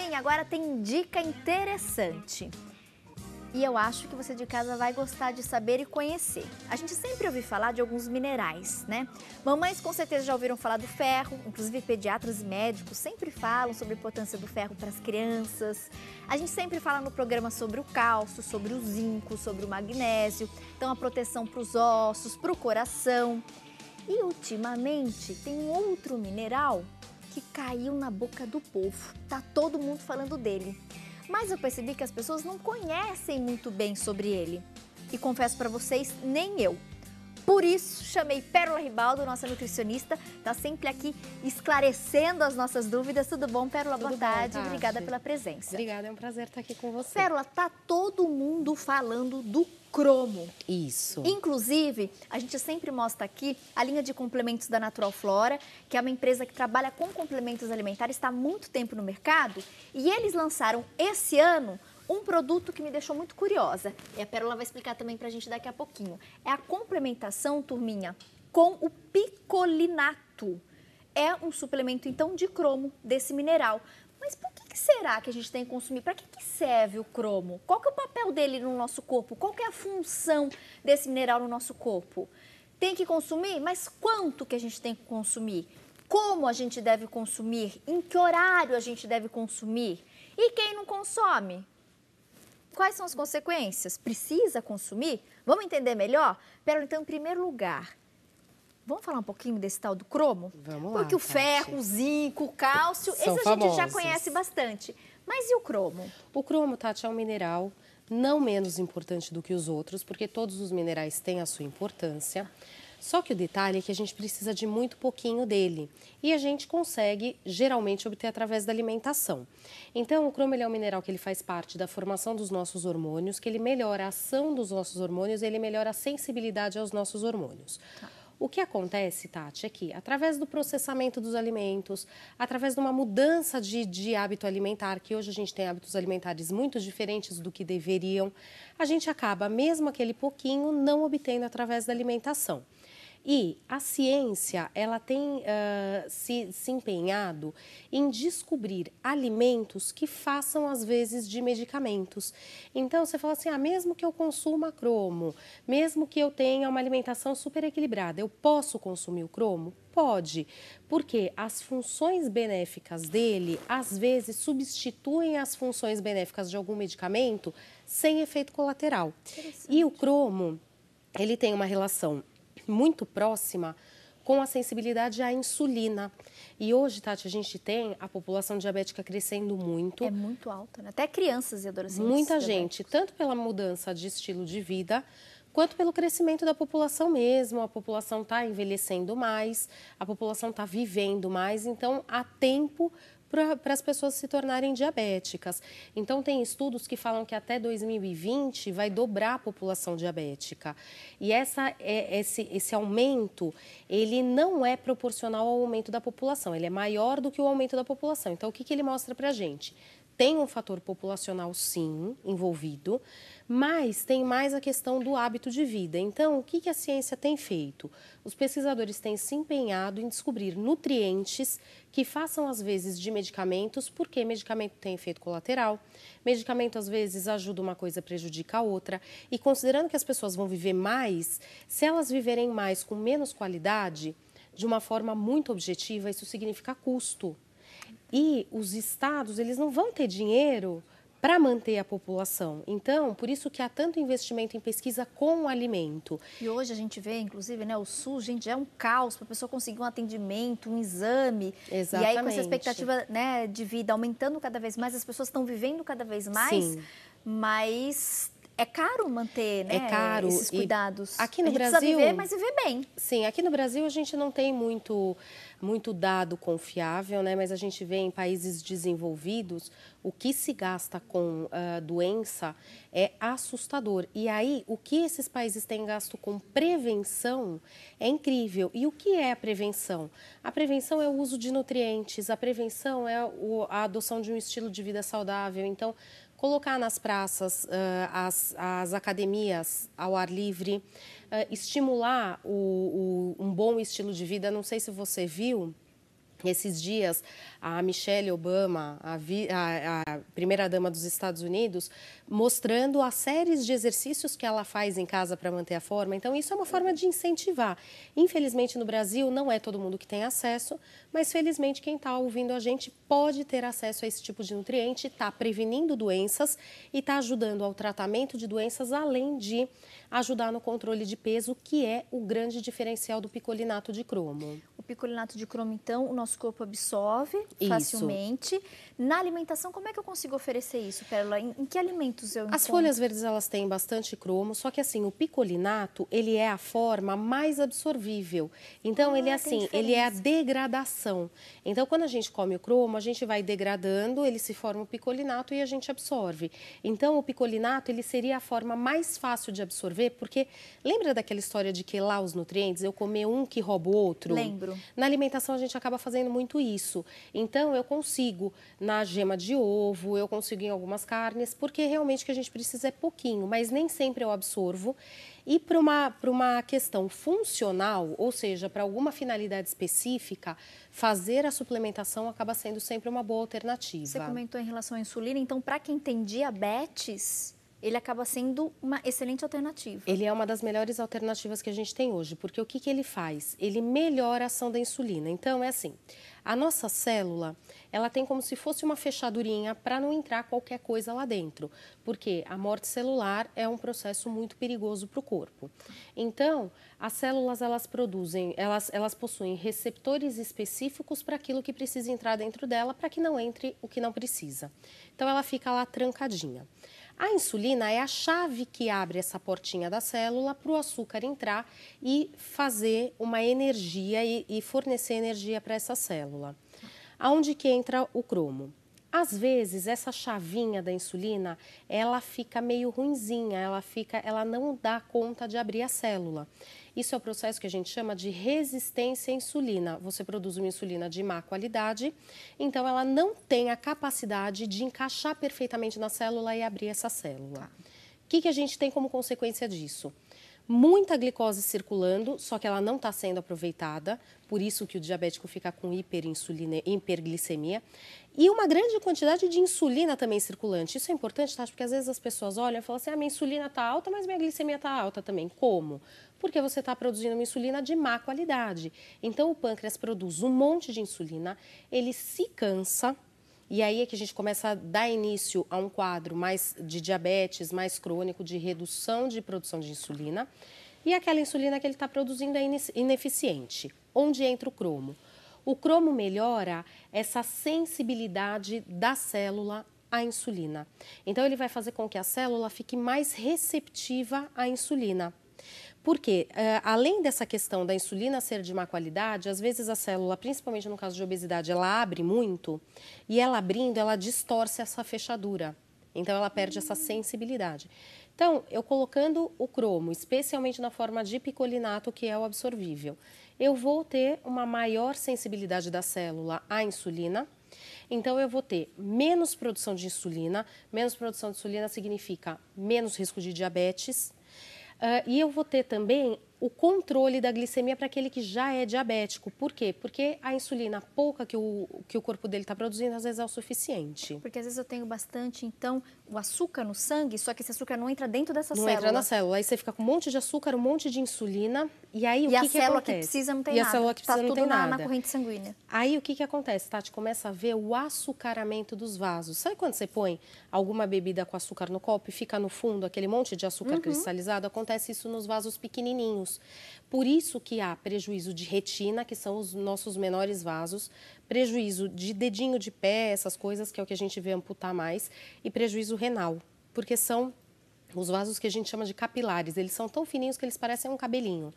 hein? Agora tem dica interessante. E eu acho que você de casa vai gostar de saber e conhecer. A gente sempre ouve falar de alguns minerais, né? Mamães com certeza já ouviram falar do ferro, inclusive pediatras e médicos sempre falam sobre a importância do ferro para as crianças. A gente sempre fala no programa sobre o cálcio, sobre o zinco, sobre o magnésio, então a proteção para os ossos, para o coração. E ultimamente tem um outro mineral que caiu na boca do povo. Tá todo mundo falando dele. Mas eu percebi que as pessoas não conhecem muito bem sobre ele. E confesso para vocês, nem eu. Por isso, chamei Pérola Ribaldo, nossa nutricionista, está sempre aqui esclarecendo as nossas dúvidas. Tudo bom, Pérola? Boa tarde. Obrigada pela presença. Obrigada, é um prazer estar aqui com você. Pérola, tá todo mundo falando do cromo. Isso. Inclusive, a gente sempre mostra aqui a linha de complementos da Natural Flora, que é uma empresa que trabalha com complementos alimentares, está há muito tempo no mercado, e eles lançaram esse ano um produto que me deixou muito curiosa. E a Pérola vai explicar também pra gente daqui a pouquinho. É a complementação, turminha, com o picolinato. É um suplemento, então, de cromo desse mineral. Mas por que será que a gente tem que consumir? Para que serve o cromo? Qual que é o papel dele no nosso corpo? Qual que é a função desse mineral no nosso corpo? Tem que consumir? Mas quanto que a gente tem que consumir? Como a gente deve consumir? Em que horário a gente deve consumir? E quem não consome? Quais são as consequências? Precisa consumir? Vamos entender melhor? Pero, então, em primeiro lugar, vamos falar um pouquinho desse tal do cromo? Vamos lá, porque o ferro, o zinco, o cálcio, são esse a gente já famosos. conhece bastante. Mas e o cromo? O cromo, Tati, é um mineral não menos importante do que os outros, porque todos os minerais têm a sua importância. Só que o detalhe é que a gente precisa de muito pouquinho dele. E a gente consegue, geralmente, obter através da alimentação. Então, o cromo ele é um mineral que ele faz parte da formação dos nossos hormônios, que ele melhora a ação dos nossos hormônios e ele melhora a sensibilidade aos nossos hormônios. Tá. O que acontece, Tati, é que através do processamento dos alimentos, através de uma mudança de hábito alimentar, que hoje a gente tem hábitos alimentares muito diferentes do que deveriam, a gente acaba, mesmo aquele pouquinho, não obtendo através da alimentação. E a ciência, ela tem se empenhado em descobrir alimentos que façam, às vezes, de medicamentos. Então, você fala assim, mesmo que eu consuma cromo, mesmo que eu tenha uma alimentação super equilibrada, eu posso consumir o cromo? Pode, porque as funções benéficas dele, às vezes, substituem as funções benéficas de algum medicamento sem efeito colateral. E o cromo, ele tem uma relação muito próxima com a sensibilidade à insulina. E hoje, Tati, a gente tem a população diabética crescendo muito. É muito alta, né? Até crianças e adolescentes. Muita gente, tanto pela mudança de estilo de vida, quanto pelo crescimento da população mesmo. A população está envelhecendo mais, a população está vivendo mais, então há tempo para as pessoas se tornarem diabéticas. Então, tem estudos que falam que até 2020 vai dobrar a população diabética. E esse aumento, ele não é proporcional ao aumento da população, ele é maior do que o aumento da população. Então, o que ele mostra para a gente? Tem um fator populacional, sim, envolvido, mas tem mais a questão do hábito de vida. Então, o que a ciência tem feito? Os pesquisadores têm se empenhado em descobrir nutrientes que façam, às vezes, de medicamentos, porque medicamento tem efeito colateral, medicamento, às vezes, ajuda uma coisa, prejudica a outra. E considerando que as pessoas vão viver mais, se elas viverem mais com menos qualidade, de uma forma muito objetiva, isso significa custo. E os estados, eles não vão ter dinheiro para manter a população. Então, por isso que há tanto investimento em pesquisa com o alimento. E hoje a gente vê, inclusive, né, o SUS, gente, já é um caos para a pessoa conseguir um atendimento, um exame. Exatamente. E aí, com essa expectativa, né, de vida aumentando cada vez mais, as pessoas estão vivendo cada vez mais, sim, mas é caro manter, né, caro. esses cuidados. E aqui no Brasil, precisa viver, mas viver bem. Sim, aqui no Brasil a gente não tem muito dado confiável, né? Mas a gente vê em países desenvolvidos o que se gasta com doença é assustador. E aí, o que esses países têm gasto com prevenção é incrível. E o que é a prevenção? A prevenção é o uso de nutrientes, a prevenção é a adoção de um estilo de vida saudável. Então, colocar nas praças as academias ao ar livre, estimular um bom estilo de vida. Não sei se você viu, Esses dias, a Michelle Obama, a primeira-dama dos Estados Unidos, mostrando as séries de exercícios que ela faz em casa para manter a forma. Então, isso é uma forma de incentivar. Infelizmente, no Brasil, não é todo mundo que tem acesso, mas, felizmente, quem está ouvindo a gente pode ter acesso a esse tipo de nutriente, está prevenindo doenças e está ajudando ao tratamento de doenças, além de ajudar no controle de peso, que é o grande diferencial do picolinato de cromo. O picolinato de cromo, então, o nosso corpo absorve Isso. facilmente. Na alimentação, como é que eu consigo oferecer isso, Pérola? Em que alimentos eu encontro? As folhas verdes, elas têm bastante cromo, só que assim, o picolinato, ele é a forma mais absorvível. Então, ele é assim, ele é a degradação. Então, quando a gente come o cromo, a gente vai degradando, ele se forma o picolinato e a gente absorve. Então, o picolinato, ele seria a forma mais fácil de absorver, porque lembra daquela história de quelar os nutrientes, eu comer um que rouba o outro? Lembro. Na alimentação, a gente acaba fazendo muito isso. Então, eu consigo na gema de ovo, eu consigo em algumas carnes, porque realmente o que a gente precisa é pouquinho, mas nem sempre eu absorvo. E para uma questão funcional, ou seja, para alguma finalidade específica, fazer a suplementação acaba sendo sempre uma boa alternativa. Você comentou em relação à insulina, então para quem tem diabetes, ele acaba sendo uma excelente alternativa. Ele é uma das melhores alternativas que a gente tem hoje, porque o que ele faz? Ele melhora a ação da insulina. Então, é assim, a nossa célula, ela tem como se fosse uma fechadurinha para não entrar qualquer coisa lá dentro, porque a morte celular é um processo muito perigoso para o corpo. Então, as células, elas possuem receptores específicos para aquilo que precisa entrar dentro dela, para que não entre o que não precisa. Então, ela fica lá trancadinha. A insulina é a chave que abre essa portinha da célula para o açúcar entrar e fazer uma energia e fornecer energia para essa célula. Aonde que entra o cromo? Às vezes, essa chavinha da insulina, ela fica meio ruinzinha, ela não dá conta de abrir a célula. Isso é o processo que a gente chama de resistência à insulina. Você produz uma insulina de má qualidade, então ela não tem a capacidade de encaixar perfeitamente na célula e abrir essa célula. O que a gente tem como consequência disso? Muita glicose circulando, só que ela não está sendo aproveitada, por isso que o diabético fica com hiperglicemia. E uma grande quantidade de insulina também circulante. Isso é importante, tá? Porque às vezes as pessoas olham e falam assim, minha insulina está alta, mas minha glicemia está alta também. Como? Porque você está produzindo uma insulina de má qualidade. Então, o pâncreas produz um monte de insulina, ele se cansa, e aí é que a gente começa a dar início a um quadro mais de diabetes, mais crônico, de redução de produção de insulina. E aquela insulina que ele está produzindo é ineficiente. Onde entra o cromo? O cromo melhora essa sensibilidade da célula à insulina. Então, ele vai fazer com que a célula fique mais receptiva à insulina. Porque, além dessa questão da insulina ser de má qualidade, às vezes a célula, principalmente no caso de obesidade, ela abre muito e ela abrindo, ela distorce essa fechadura. Então, ela perde essa sensibilidade. Então, eu colocando o cromo, especialmente na forma de picolinato, que é o absorvível, eu vou ter uma maior sensibilidade da célula à insulina. Então, eu vou ter menos produção de insulina. Menos produção de insulina significa menos risco de diabetes. E eu vou ter também o controle da glicemia para aquele que já é diabético. Por quê? Porque a insulina pouca que o corpo dele está produzindo, às vezes é o suficiente. Porque às vezes eu tenho bastante, então, o açúcar no sangue, só que esse açúcar não entra dentro dessa célula. Não entra na célula. Aí você fica com um monte de açúcar, um monte de insulina. E aí o que acontece? E a célula que precisa não tem nada. E a célula que precisa não tem nada. Tá tudo na corrente sanguínea. Aí o que acontece, Tati? Começa a ver o açucaramento dos vasos. Sabe quando você põe alguma bebida com açúcar no copo e fica no fundo aquele monte de açúcar cristalizado? Acontece isso nos vasos pequenininhos. Por isso que há prejuízo de retina, que são os nossos menores vasos, prejuízo de dedinho de pé, essas coisas, que é o que a gente vê amputar mais, e prejuízo renal, porque são os vasos que a gente chama de capilares. Eles são tão fininhos que eles parecem um cabelinho.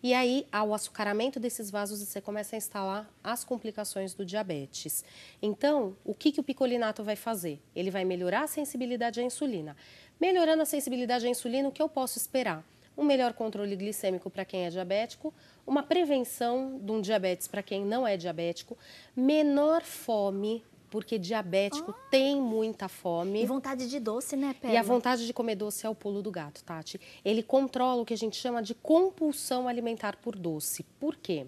E aí, ao açucaramento desses vasos, você começa a instalar as complicações do diabetes. Então, o que o picolinato vai fazer? Ele vai melhorar a sensibilidade à insulina. Melhorando a sensibilidade à insulina, o que eu posso esperar? Um melhor controle glicêmico para quem é diabético, uma prevenção de um diabetes para quem não é diabético, menor fome, porque diabético tem muita fome. E vontade de doce, né, Pérola? E a vontade de comer doce é o pulo do gato, Tati. Ele controla o que a gente chama de compulsão alimentar por doce. Por quê?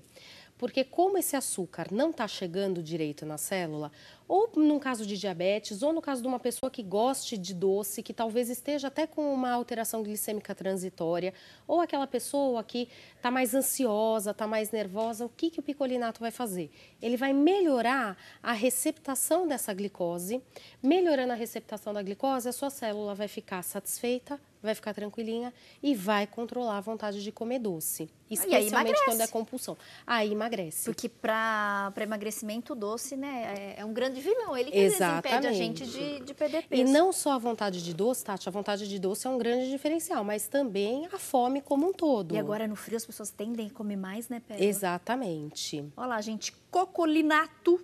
Porque como esse açúcar não está chegando direito na célula, ou num caso de diabetes, ou no caso de uma pessoa que goste de doce, que talvez esteja até com uma alteração glicêmica transitória, ou aquela pessoa que está mais ansiosa, está mais nervosa, o que o picolinato vai fazer? Ele vai melhorar a receptação dessa glicose. Melhorando a receptação da glicose, a sua célula vai ficar satisfeita, vai ficar tranquilinha e vai controlar a vontade de comer doce. Especialmente quando é compulsão. Aí emagrece. Porque para emagrecimento, o doce, né, é um grande vilão. Ele que às vezes impede a gente de perder peso. E não só a vontade de doce, Tati, a vontade de doce é um grande diferencial, mas também a fome como um todo. E agora no frio as pessoas tendem a comer mais, né, Pérola? Exatamente. Olha lá, gente, cocolinato,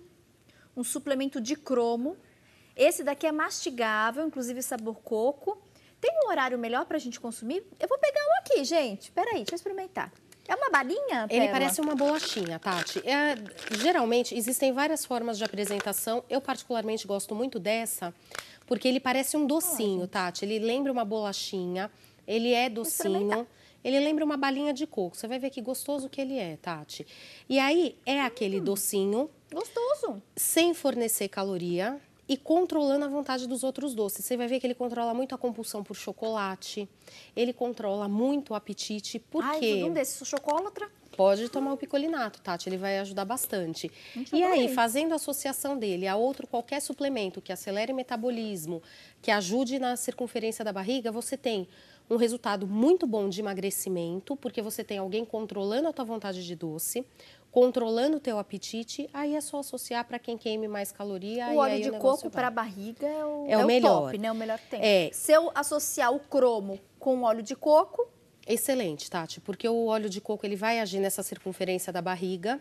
um suplemento de cromo. Esse daqui é mastigável, inclusive sabor coco. Tem um horário melhor para a gente consumir? Eu vou pegar um aqui, gente. Peraí, deixa eu experimentar. É uma balinha, Pérola? Ele parece uma bolachinha, Tati. Geralmente, existem várias formas de apresentação. Eu, particularmente, gosto muito dessa, porque ele parece um docinho, Tati. Ele lembra uma bolachinha, ele é docinho. Ele lembra uma balinha de coco. Você vai ver que gostoso que ele é, Tati. E aí, é aquele docinho. Gostoso. Sem fornecer caloria. E controlando a vontade dos outros doces. Você vai ver que ele controla muito a compulsão por chocolate, ele controla muito o apetite, porque... um desses, chocolatra? Pode tomar o picolinato, Tati, ele vai ajudar bastante. E aí, fazendo associação dele a outro qualquer suplemento que acelere o metabolismo, que ajude na circunferência da barriga, você tem um resultado muito bom de emagrecimento, porque você tem alguém controlando a tua vontade de doce, controlando o teu apetite, aí é só associar para quem queime mais caloria. O óleo de coco para a barriga é o melhor. Top, né? O melhor que tem. Se eu associar o cromo com o óleo de coco... Excelente, Tati, porque o óleo de coco ele vai agir nessa circunferência da barriga,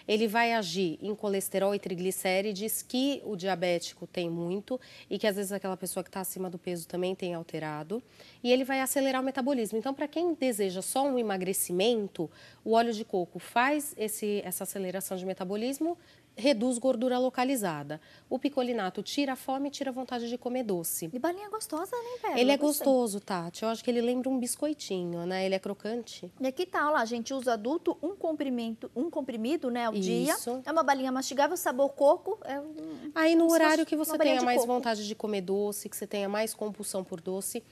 ele vai agir em colesterol e triglicérides, que o diabético tem muito e que às vezes aquela pessoa que está acima do peso também tem alterado, e ele vai acelerar o metabolismo. Então, para quem deseja só um emagrecimento, o óleo de coco faz essa aceleração de metabolismo, reduz gordura localizada. O picolinato tira a fome e tira a vontade de comer doce. E balinha gostosa, né, Pérola? Ele é gostoso, Tati. Eu acho que ele lembra um biscoitinho, né? Ele é crocante. E aqui tá, olha lá, gente, uso adulto, um comprimido, né, ao dia. É uma balinha mastigável, sabor coco. Aí no horário que você tenha mais vontade de comer doce, que você tenha mais compulsão por doce,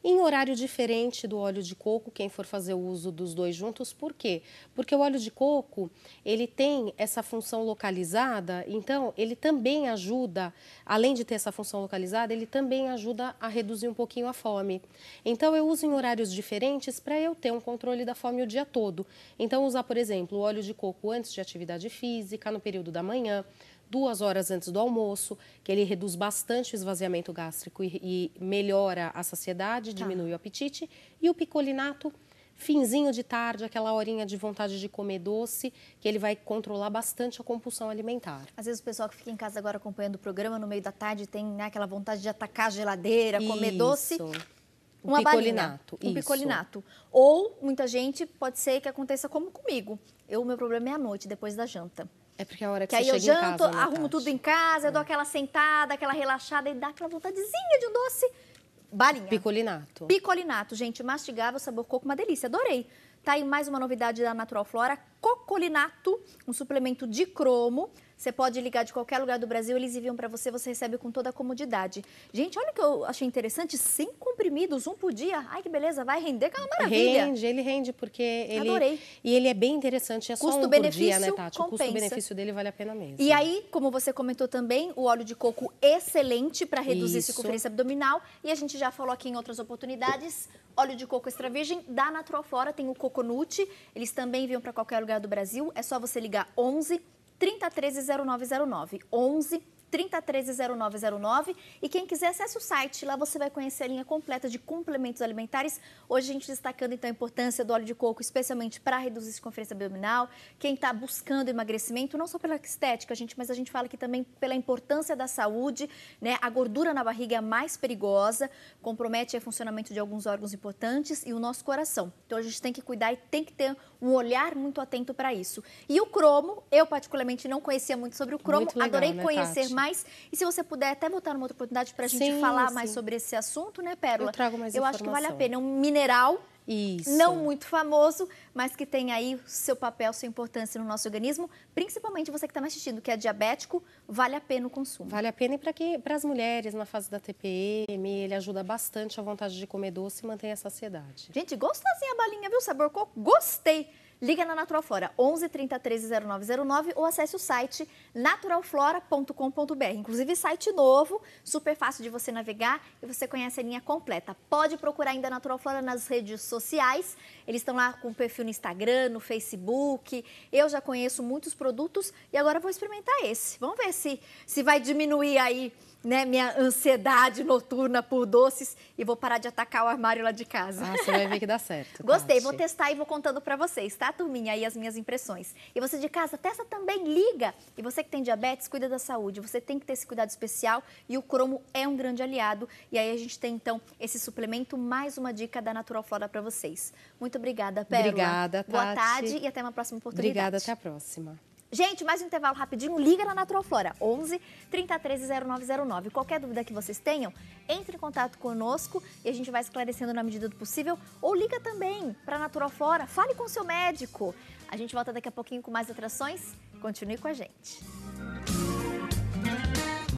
em horário diferente do óleo de coco, quem for fazer o uso dos dois juntos. Por quê? Porque o óleo de coco, ele tem essa função localizada, então ele também ajuda, além de ter essa função localizada, ele também ajuda a reduzir um pouquinho a fome. Então eu uso em horários diferentes para eu ter um controle da fome o dia todo. Então usar, por exemplo, o óleo de coco antes de atividade física, no período da manhã, 2 horas antes do almoço, que ele reduz bastante o esvaziamento gástrico e melhora a saciedade, diminui o apetite. E o picolinato, finzinho de tarde, aquela horinha de vontade de comer doce, que ele vai controlar bastante a compulsão alimentar. Às vezes o pessoal que fica em casa agora acompanhando o programa, no meio da tarde, tem, né, aquela vontade de atacar a geladeira, comer doce. Uma picolinato. Balinha, um picolinato. Ou, muita gente, pode ser que aconteça como comigo. O meu problema é à noite, depois da janta. É porque a hora que aí você eu chega janto, em casa, né, arrumo tudo em casa, eu dou aquela sentada, aquela relaxada e dá aquela vontadezinha de um doce. Balinha. Picolinato. Picolinato, gente, mastigável, sabor coco, uma delícia, adorei. Tá aí mais uma novidade da Natural Flora, cocolinato, um suplemento de cromo. Você pode ligar de qualquer lugar do Brasil, eles enviam para você, você recebe com toda a comodidade. Gente, olha o que eu achei interessante, 100 comprimidos, um por dia. Ai, que beleza, vai render, que é uma maravilha. Ele rende, porque ele... Adorei. E ele é bem interessante, é só um por dia, né, Tati? Compensa. O custo-benefício dele vale a pena mesmo. E aí, como você comentou também, o óleo de coco excelente para reduzir circunferência abdominal. E a gente já falou aqui em outras oportunidades, óleo de coco extra virgem da Natural Flora, tem o Coconut. Eles também enviam para qualquer lugar do Brasil. É só você ligar 11 3013 0909. 11 3013 0909. E quem quiser, acesse o site. Lá você vai conhecer a linha completa de complementos alimentares. Hoje a gente destacando então a importância do óleo de coco, especialmente para reduzir circunferência abdominal. Quem está buscando emagrecimento, não só pela estética, gente, mas a gente fala aqui também pela importância da saúde, né? A gordura na barriga é a mais perigosa, compromete o funcionamento de alguns órgãos importantes e o nosso coração. Então a gente tem que cuidar e tem que ter um olhar muito atento para isso. E o cromo, eu particularmente não conhecia muito sobre o cromo, legal, adorei né, conhecer Tati? mais. E se você puder até voltar numa outra oportunidade para a gente falar mais sobre esse assunto, né, Pérola? Eu trago mais informação. Eu acho que vale a pena. É um mineral Isso. Não muito famoso, mas que tem aí seu papel, sua importância no nosso organismo, principalmente você que está me assistindo, que é diabético, vale a pena o consumo. Vale a pena e para as mulheres na fase da TPM, ele ajuda bastante a vontade de comer doce e mantém a saciedade. Gente, gostosinha a balinha, viu? Sabor coco, gostei! Liga na Natural Flora, 11 30 13 0909 ou acesse o site naturalflora.com.br. Inclusive, site novo, super fácil de você navegar e você conhece a linha completa. Pode procurar ainda a Natural Flora nas redes sociais. Eles estão lá com perfil no Instagram, no Facebook. Eu já conheço muitos produtos e agora vou experimentar esse. Vamos ver se vai diminuir aí, né, minha ansiedade noturna por doces e vou parar de atacar o armário lá de casa. Ah, você vai ver que dá certo. Gostei, Tati. vou testar e vou contando pra vocês, tá, turminha? Aí as minhas impressões. E você de casa, testa também, liga. E você que tem diabetes, cuida da saúde. Você tem que ter esse cuidado especial e o cromo é um grande aliado. E aí a gente tem, então, esse suplemento, mais uma dica da Natural Flora pra vocês. Muito obrigada, Pérola. Obrigada, Tati. Boa tarde e até uma próxima oportunidade. Obrigada, até a próxima. Gente, mais um intervalo rapidinho, liga na Natural Flora, 11 30 13 0909. Qualquer dúvida que vocês tenham, entre em contato conosco e a gente vai esclarecendo na medida do possível. Ou liga também para a Natural Flora, fale com o seu médico. A gente volta daqui a pouquinho com mais atrações. Continue com a gente.